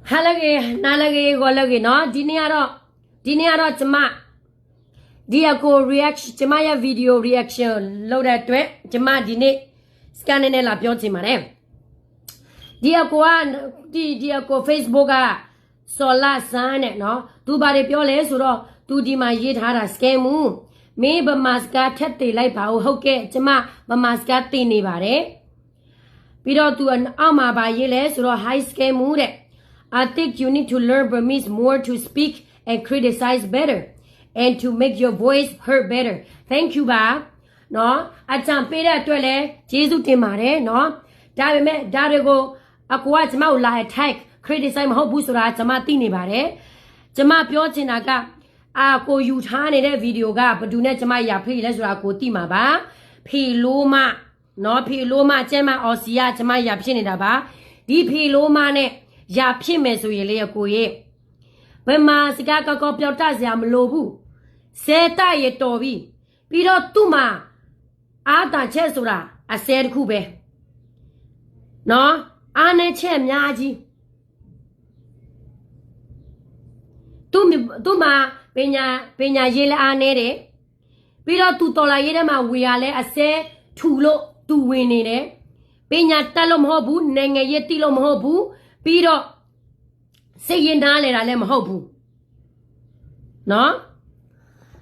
Halage, nalage, golage, no, diniaro, jama. Diako reaction, jamaya video reaction, load at it, jama dine, scanning la pioti mare. Diako Facebook, so last sign, no, tu bari piole, suro, tu di ma yit hara skemu. Me ba maska tete lai pao, hoke, jama, ba maska tini bare. Piro tu an ama ba yele, suro high skemu. I think you need to learn Burmese more to speak and criticize better and to make your voice heard better. Thank you, ba. No, at some period, Jesu Timare, no. Dame, Darego, Aquat Maula attack, criticize Hobusura, Tamatini bare. Jama Piotinaga, Ako Yutan in a video ga, but do not Jamaya P. Lesra Kotima ba. P. Loma, no P. Loma, Jema or Sia Jamaya Pinidaba. D. P. Loma ne. Ya pime so yele ya koye. Bema sika kako pyota siya mlobu. Seta ye tobi. Piro tuma. Ata che sura. Aser kube. No? Ane che myaji. Tuma penya yele ane de. Piro tu tola yele ma wiyale ase tulo tu wini de. Penya talo mhobu. Nenge ye tilo mhobu. Piro say ye nale rale mahobu. No?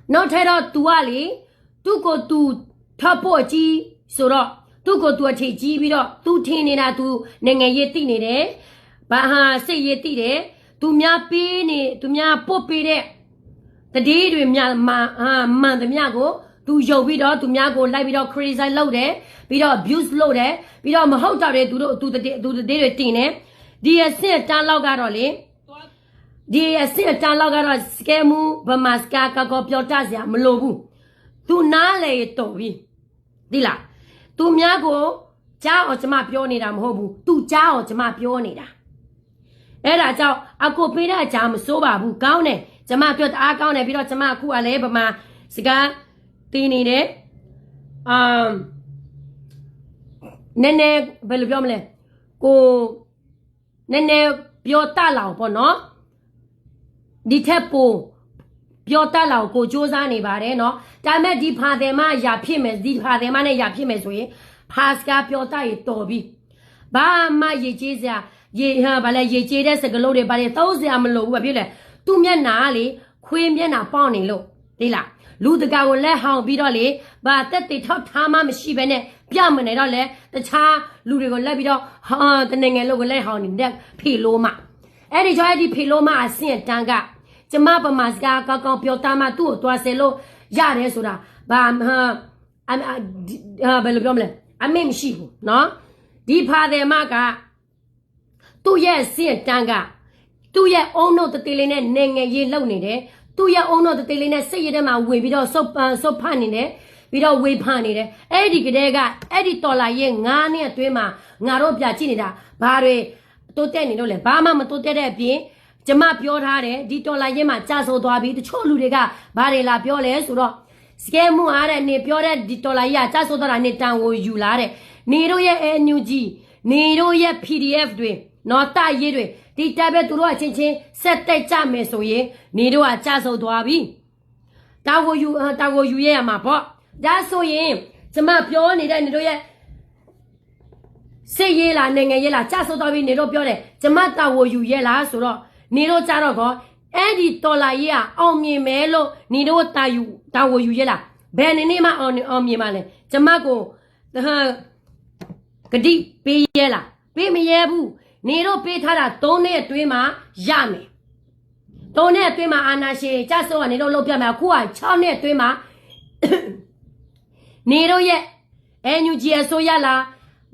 No tero tuali, tu go to tapoji, soro, tu go to a teji, biro, tu tinina tu nenge yeti nide, baha say yeti de, tu mia pini, tu mia popide. The day to mia man the miago, tu yo bido, tu miago, like bido criticize loaded, bido abuse loaded, bido mahota to the day tine. Dear Sir Talogaroli, dear Sir Talogaro Skemu, Bamaska, Cacopiotazia, Mlobu. Tu nale tobi. Dila. Tu miago, Chao Chama Pionida Mobu, tu Chao Chama Pionida. Era Chao, Acopida Cham Soba, who gaune, Chama Piot Acone, Viro Chama Kua Lebama, Siga, Tinide, Nene Belgiumle, go. Nene Piota lao po no? Di tepo Piota lao ko Josani bare no? Dame di padema ya pimes, di padema ne ya pimes we. Pasca Piota e tobi. Ba ma ye jizia, ye ha bala ye jede se galore bare thousand amlo wabile. Tu mia nali, queen mia pony lo. Dila. Ludaga will let how be dolly, but that they top tama machine, Piamane dole, the cha, Ludigo lebido, the Nangelo will let how in deck, Piloma. Eddie Joy Piloma, I see a tanga. Jamapa Masga, Kakon Piotama, two, Toaselo, Yaresura, Bam her, I'm Belgiumle. I mean, she, no? Deepa de Maga 2 years, see a tanga. 2 year old no the Tilene, Nang ye lonely. 2 year old no the Tilene, say them away without so panning it, without way panning it. Eddie Gedega, Eddie Tola ye, Ngania Twima, Naropia Chinida, Bare, Toteni, no le, Bama, Totepi, Jama Piotare, Ditola Yema, Chaso Dobi, the Choludega, Bare la Piole, Suro, Skemu Are, Ne Piore, Ditola Ya, Chaso Dora Netan, or Julare, Nero ye NUG, Nero ye PDF dwe, not that ye. Di tabe to watch it, set the chame so ye, Nido a chaso doabi. That will you ye, my pop. That's so ye. Sama pion, Nido ye. Say ye la nanga yella, chaso dobi, Nido piore. Jamata will you yella, soro. Nido charogo, Eddie tola ya, on me melo, Nido tayu, that will you yella. Benima on me male. Jamago, the Gadi, be yella. Be me yebu. Nero Petara, Tone Twima, Yame. Tone Twima Anashe, Jaso and Nero Lopia Kua, Chone Twima. Nero ye, NUG Soyala,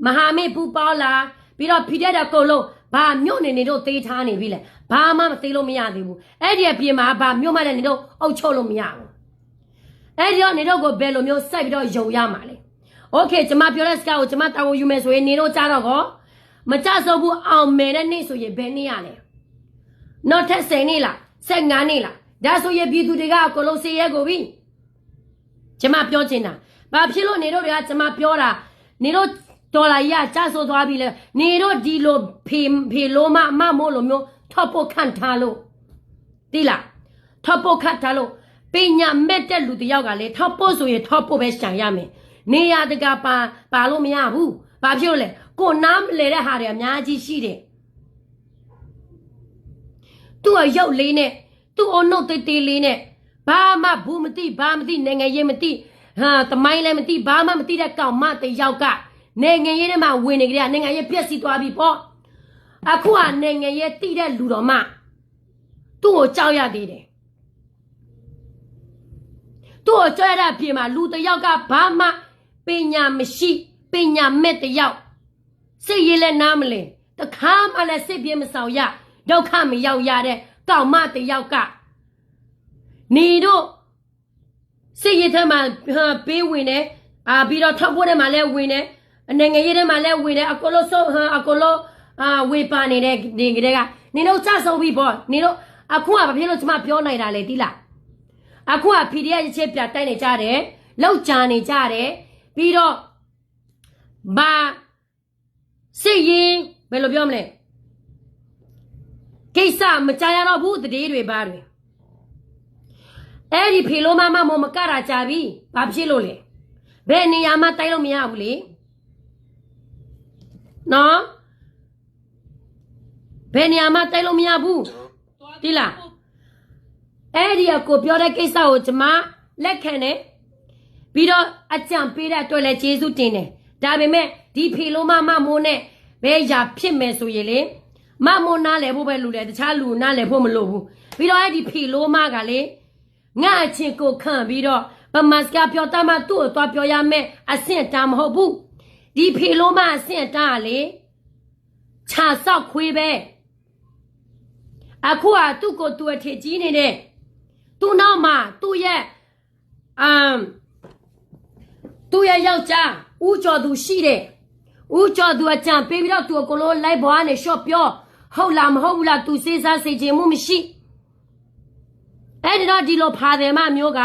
Mahame Pupala, Pira Pidera Colo, Ba Mune Nero Tetani Ville, Ba Mamma Telomiadu, Edia Pima, Ba Muma Nero, O Cholomiao. Edia Nero go Bellomio, Sabido Joyamale. Okay, Jamapioresca, Jamata, you mess with Nero Charago. Machasobu our men so ye beniale. Not a senila, senganila. That's what ye be to the gap, Colosia go in. Chama Piotina. Babilo Nero Chama Piora, Nero Tola ya, Chaso Dabile, Nero Dilo Pim Piloma, Mamolo, ထောက်ဖို့ခန့်ထားလို့တိလားထောက်ဖို့ခန့်ထားလို့ပညာမဲ့တဲ့လူတယောက်ကလေထောက်ဖို့ဆိုရင်ထောက်ဖို့ပဲရှာရမယ်နေရတကပါလို့မရဘူးဘာဖြစ်လို့လဲကိုနားမလဲတဲ့ဟာတွေအများကြီးရှိတယ်သူ့အရုပ်လေးနဲ့သူ့အုံနှုတ်တေးတေးလေးနဲ့ဘာမှဘူးမသိဘာမသိနိုင်ငံရေးမသိဟာတမိုင်းလည်းမသိဘာမှမသိတဲ့ကောင်မတယောက်ကနိုင်ငံရေးထဲမှာဝင်နေကြတဲ့နိုင်ငံရေးပြက်စီသွားပြီပေါ့အခုကနိုင်ငံရေးတိတဲ့လူတော်မှသူ့ကိုကြောက်ရသေးတယ်သူ့ကိုကြောက်ရတဲ့အပြင်မှာလူတယောက်ကဘာမှပညာမရှိပညာမဲ့တယောက်စိတ်ရည်လည်းနားမလဲတခါမှလည်းစိတ်ပြေမဆောင်ရဒုက္ခမရောက်ရတဲ့ကောင်မတယောက်ကနေတို့စိတ်ရည်ထဲမှာပေးဝင်နေပြီးတော့ထောက်ဖို့ထဲမှာလည်းဝင်နေနိုင်ငံရေးထဲမှာလည်းဝင်နေအကလို့ဆိုအကလို့ဝေပါနေတဲ့ဒီကလေးကနေတို့စဆုံးပြီပေါ့နေတို့အခုကဘာဖြစ်လို့ကျွန်မပြောနိုင်တာလဲတိလားအခုက PDF ရချက်ပြတိုက်နေကြတယ်လောက်ကြနေကြတယ်ပြီးတော့ဘာစစ်ရင်ဘယ်လိုပြောမလဲကိစ္စမကြရတော့ဘူးတည်တွေပါတွေအဲ့ဒီဖေလိုမမမကတာကြပြီဘာဖြစ်လို့လဲဘယ်နေရာမှာတိုက်လို့မရဘူးလေနော်ဘယ်နေရာမှာတိုက်လို့မရဘူးဒီလားအဲ့ဒီကိုပြောတဲ့ကိစ္စကိုကျွန်မလက်ခံတယ်ပြီးတော့အကြံပေးတဲ့အတွက်လည်းကျေးဇူးတင်တယ်ဒါပေမဲ့ဒီဖေလိုမမိုးနဲ့ဘယ်ရာဖြစ်မယ်ဆိုရင်လေမမိုးနားလဲဖို့ပဲလူတယ်တခြားလူနားလဲဖို့မလိုဘူးပြီးတော့အဲ့ဒီဖေလိုမကလေငါအချင်းကိုခံပြီးတော့ဗမာစကားပြောတတ်မှသူ့ကိုသွားပြောရမယ်အဆင့်တန်းမဟုတ်ဘူးဒီဖေလိုမအဆင့်တန်းကလေခြာဆောက်ခွေးပဲအခုကသူ့ကိုသူ့အထည်ကြီးနေတဲ့သူ့နောက်မှာသူ့ရဲ့ယောက်ျားဦးကျော်သူရှိတယ်ဦးကျော်သူအကြံပေးပြီးတော့သူကိုလိုလိုက်ဘွားနဲ့ရှော့ပြောဟုတ်လားမဟုတ်ဘူးလားသူစေးစားစေခြင်းမှုမရှိအဲ့ဒီတော့ဒီလိုဖာတယ်မမျိုးက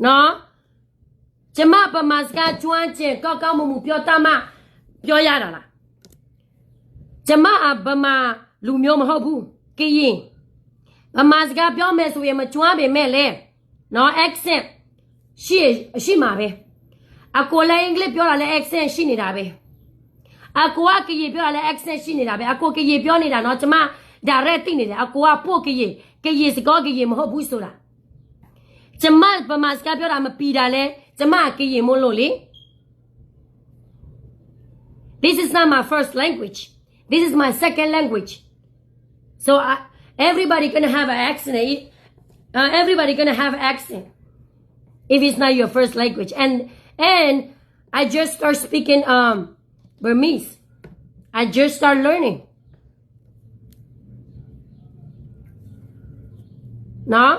နော်ကျမပမာစကားကျွမ်းကျင်ကောက်ကောက်မှုပြောတတ်မှပြောရတာလားကျမဗမာလူမျိုးမဟုတ်ဘူးကရင်ဗမာစကားပြောမယ်ဆိုရင်မကျွမ်းပေမဲ့လေနော် accent ရှိမှာပဲအကိုလည်းအင်္ဂလိပ်ပြောတာလည်း accent ရှိနေတာပဲအကိုကကရင်ပြောတာလည်း accent ရှိနေတာပဲအကိုကရင်ပြောနေတာနော်ကျမ direct သိနေတယ်အကိုကပို့ကရင်စကားကရင်မဟုတ်ဘူးဆိုတာကျမဗမာစကားပြောတာမပီတာလဲကျမကရင်မို့လို့လေ This is not my first language this is my second language so everybody gonna have an accent everybody gonna have an accent if it's not your first language and I just start speaking Burmese I just start learning နော်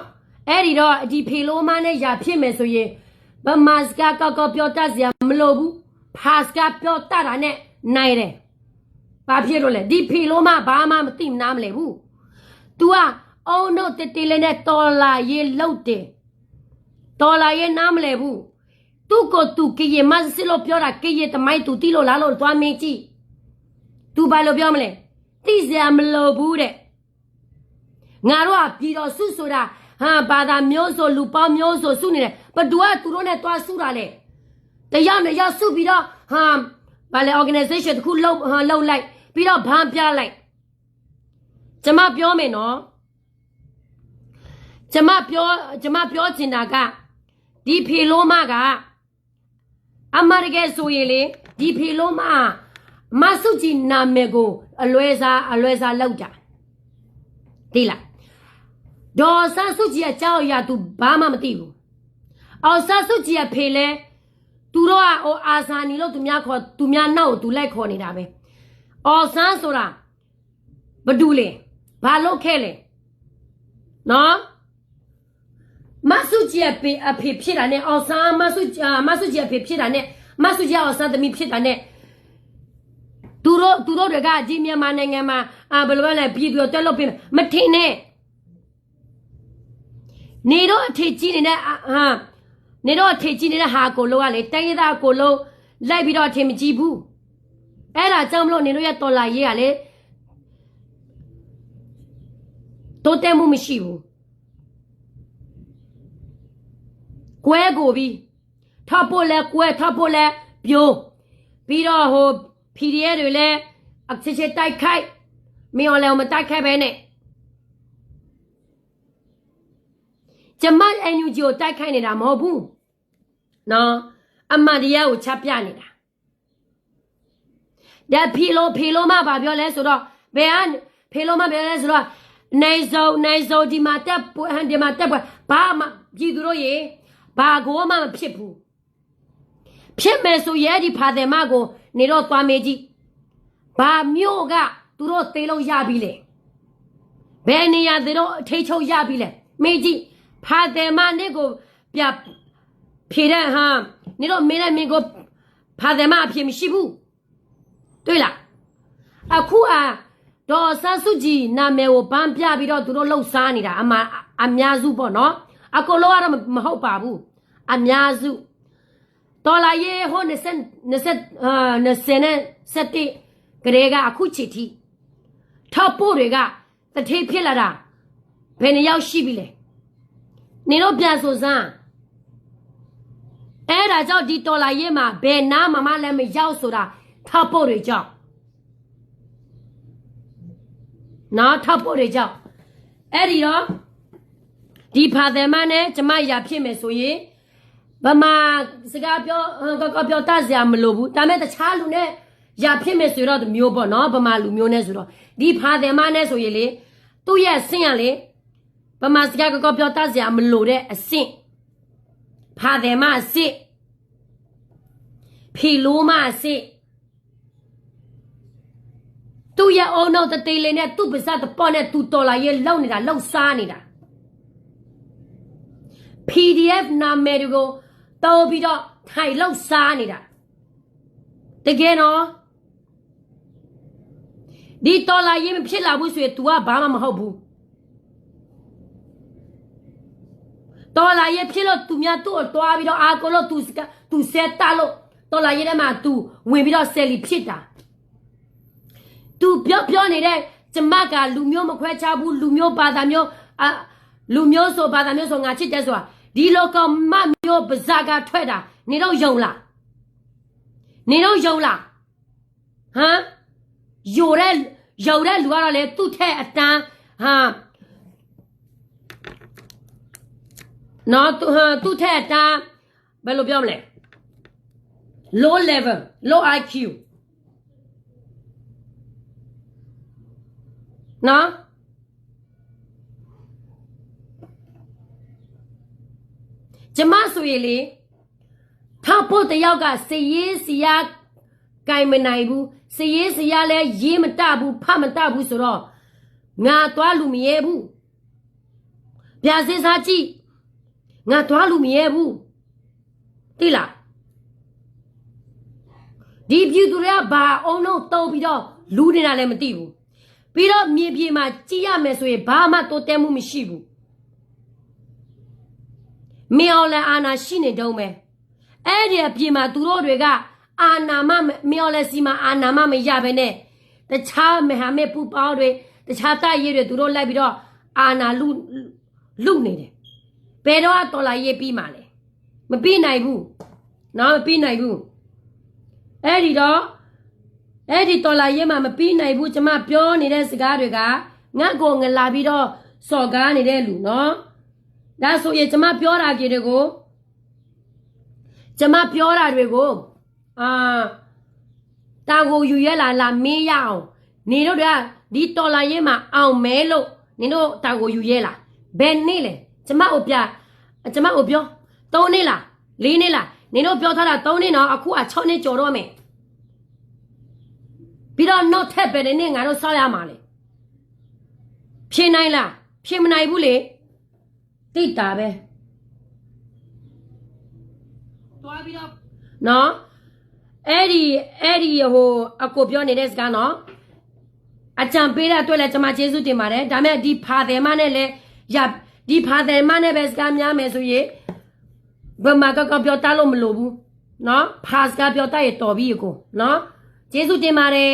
အဲ့ဒီတော့ဒီဖေလိုမနဲ့ရာဖြစ်မယ်ဆိုရင်ဗမာစကားကောက်ပြောတတ်စရာမလိုဘူးဖာစကားပြောတတ်တာနဲ့နိုင်တယ်ဘာဖြစ်လို့လဲဒီဖေလိုမဘာမှမသိနားမလဲဘူး तू ကအုံတော့တေးလေးနဲ့တော်လာရေးလောက်တယ်တော်လာရေးနားမလဲဘူးသူ့ကိုသူကရင်မစစ်လို့ပြောတာကရင်တမိုင်းသူတီးလို့လားလို့သွားမင်းကြည့် तू ဘာလို့ပြောမလဲသိစရာမလိုဘူးတဲ့ငါတို့ကပြည်တော်စုဆိုတာဘာသာမျိုးဆိုလူပေါင်းမျိုးဆိုစုနေတယ်ဘသူကသူတို့နဲ့တွားစုတာလေတယောက်နဲ့ရောက်စုပြီးတော့ဘာလဲ organization တခုလှုပ်လိုက်ပြီးတော့ဗန်းပြလိုက်ကျမပြောမယ်နော်ကျမပြောချင်တာကဒီဖေလိုမကအမရကဲဆိုရင်လေဒီဖေလိုမမဆုကြည်နာမည်ကိုအလွဲစားလောက်တာသိလားဒေါ်ဆန်းစုကြည်အကြောင်းအရာသူဘာမှမသိဘူးအောင်ဆန်းစုကြည်အဖေလဲသူတို့ကအာဇာနီလို့သူများနောက်ကိုသူလိုက်ခေါ်နေတာပဲအောင်ဆန်းဆိုတာဘဒူလေဘာလုပ်ခဲ့လဲနော်မဆုကြည်အဖေဖြစ်တာနဲ့အောင်ဆန်းမဆုကြည်အဖေဖြစ်တာနဲ့မဆုကြည်အောင်ဆန်းသမီးဖြစ်တာနဲ့သူတို့တွေကဒီမြန်မာနိုင်ငံမှာဘယ်လိုလဲပြည်သူတက်လို့ပြင်မထင်နဲ့နေတော့အထည်ကြီးနေတဲ့ဟာကိုလို့ကလေတိုင်းရသားကိုလို့လိုက်ပြီးတော့အထည်မကြီးဘူးအဲ့ဒါကြောင့်မလို့နေတို့ရဲ့တော်လာရေးကလေ တိုးတက်မှုမရှိဘူးကွဲကိုပြီးထပ်ဖို့လဲကွဲထပ်ဖို့လဲပြိုးပြီးတော့ဟို PDF တွေလဲအချစ်ချစ်တိုက်ခိုက်မင်းအောင်လည်းမတိုက်ခိုက်ပဲနဲ့ကျမအန်ယူဂျီကိုတိုက်ခိုက်နေတာမဟုတ်ဘူးနော်အမှန်တရားကိုချပြနေတာဒါဖီလိုမဘာပြောလဲဆိုတော့ဘယ်ကဖီလိုမပြောလဲဆိုတော့နိုင်စုံဒီမှာတက်ပွဲဒီမှာတက်ပွဲဘာမှကြည်သူတို့ရေဘာကိုမှမဖြစ်ဘူးဖြစ်မယ်ဆိုရဲဒီဖာတယ်မကိုနေတော့သွားမေးကြည့်ဘာမျိုးကသူတို့သေးလုံးရပြီလေဘယ်နေရာသူတို့ထိတ်ချုပ်ရပြီလေမေးကြည့်ဖာတယ်မနဲ့ကိုပြဖြေတဲ့ဟာနေတော့မင်းနဲ့မင်းကိုဖာတယ်မအဖြစ်မရှိဘူးတွေ့လားအခုဒေါ်ဆန်းစုကြည်နာမည်ကိုဗန်းပြပြီးတော့သူတို့လှုပ်ရှားနေတာအများစုပေါ့နော်အကုန်လုံးကတော့မဟုတ်ပါဘူးအများစုတော်လာရေးဟို20ကလေးကအခုချီတီထောက်ပို့တွေကတထေးဖြစ်လာတာဘယ်နှယောက်ရှိပြီလဲနေတော့ပြန်ဆိုစမ်းအဲ့ဒါကြောင့်ဒီတော်လာရေးမှာဘယ်နားမှလည်းမရောက်ဆိုတာထောက်ပို့တွေကြောင့်နော်ထောက်ပို့တွေကြောင့်အဲ့ဒီတော့ဒီဖာတယ်မနဲ့ကျမရဖြစ်မယ်ဆိုရင်ဗမာစကားပြောတတ်စရာမလိုဘူးဒါမဲ့တခြားလူနဲ့ရဖြစ်မယ်ဆိုတော့မျိုးပေါ့နော်ဗမာလူမျိုးနဲ့ဆိုတော့ဒီဖာတယ်မနဲ့ဆိုရင်လေသူ့ရဲ့အဆင့်ကလေဗမာစကားပြောတတ်စရာမလိုတဲ့အဆင့်ဖာတယ်မအဆင့်ဖီလိုမအဆင့်သူ့ရဲ့အုံနောက်တတေးလေးနဲ့သူ့ပါစပ်တပေါ့နဲ့သူတော်လာရဲ့လောက်နေတာလောက်စားနေတာ PDF နာမည်တွေကိုတောပြီးတော့ထိုင်လောက်စားနေတာတကယ်နော်ဒီတော်လာရေးမဖြစ်လာဘူးဆိုရင် तू ကဘာမှမဟုတ်ဘူးတော်လာရေးဖြစ်လို့ तू များသူ့ကိုတွားပြီးတော့အာကိုလို့ तू ဆက်တာလို့တော်လာရေးထဲမှာ तू ဝင်ပြီးတော့ဆယ်လီဖြစ်တာသူပြောနေတဲ့ကျမကလူမျိုးမခွဲခြားဘူးလူမျိုးဘာသာမျိုးလူမျိုးဆိုဘာသာမျိုးဆိုငါချစ်တယ်ဆိုတာဒီလောကမမျိုးပါဇာကထွက်တာနေတော့ယုံလားနေတော့ယုံလားဟမ်ယိုတဲ့လူကတော့လေသူ့ထက်အတန်းဟာနော်သူ့ထက်အတန်းဘယ်လိုပြောမလဲ low level low IQနော်ကျမဆိုရင်လေထောက်ဖို့တယောက်ကစရေးစီယာကင်မနိုင်ဘူးစရေးစီယာလဲရေးမတဘူးဖမတဘူးဆိုတော့ငါသွားလူမရဲဘူးဗျာစစ်စားကြည့်ငါသွားလူမရဲဘူးသိလားဒီပြည်သူတွေကဘာအောင်လို့တုံးပြီးတော့လူနေတာလည်းမသိဘူးပြီးတော့မြေပြင်မှာကြည့်ရမယ်ဆိုရင်ဘာမှတိုးတက်မှုမရှိဘူးမင်းအောင်လည်းအာနာရှိနေတုံးပဲအဲ့ဒီအပြင်မှာသူတို့တွေကအာနာမမင်းအောင်လည်းစီမှာအာနာမမရပဲနဲ့တခြားမဟာမေပူပေါင်းတွေတခြားတိုက်ရေးတွေသူတို့လိုက်ပြီးတော့အာနာလူနေတယ်ဘယ်တော့တော်လာရေးပြီးမှလဲမပြီးနိုင်ဘူးနော်မပြီးနိုင်ဘူးအဲ့ဒီတော်လာရေးမှာမပြီးနိုင်ဘူးကျမပြောနေတဲ့စကားတွေကငါ့ကိုငလာပြီးတော့စော်ကားနေတဲ့လူနော်ဒါဆိုရင်ကျမပြောတာတွေကိုတာကိုယူရလာမေးရအောင်နေတို့ကဒီတော်လာရေးမှာအောင်မဲလို့နေတို့တာကိုယူရဲလားဘယ်နေ့လဲကျမကိုပြော3နေ့လား4နေ့လားနေတို့ပြောထားတာ3နေ့နော်အခု6နေ့ကျော်တော့မယ်ပြီးတော့ not ထက်ပဲနဲ့ငါတို့ဆောက်ရမှာလေဖြေနိုင်လားဖြေမနိုင်ဘူးလေတိတ်တာပဲတွားပြီးတော့နော်အဲ့ဒီဟိုအကိုပြောနေတဲ့စကားနော်အကြံပေးတဲ့အတွက်လည်းကျွန်မကျေးဇူးတင်ပါတယ်ဒါမဲ့ဒီဖာတယ်မနဲ့လည်းဒီဖာတယ်မနဲ့ပဲစကားများမယ်ဆိုရင်ဘယ်မှာကပြောတတ်လို့မလိုဘူးနော်ဖာစကားပြောတတ်ရတော်ပြီကိုနော်ကျေးဇူးတင်ပါတယ်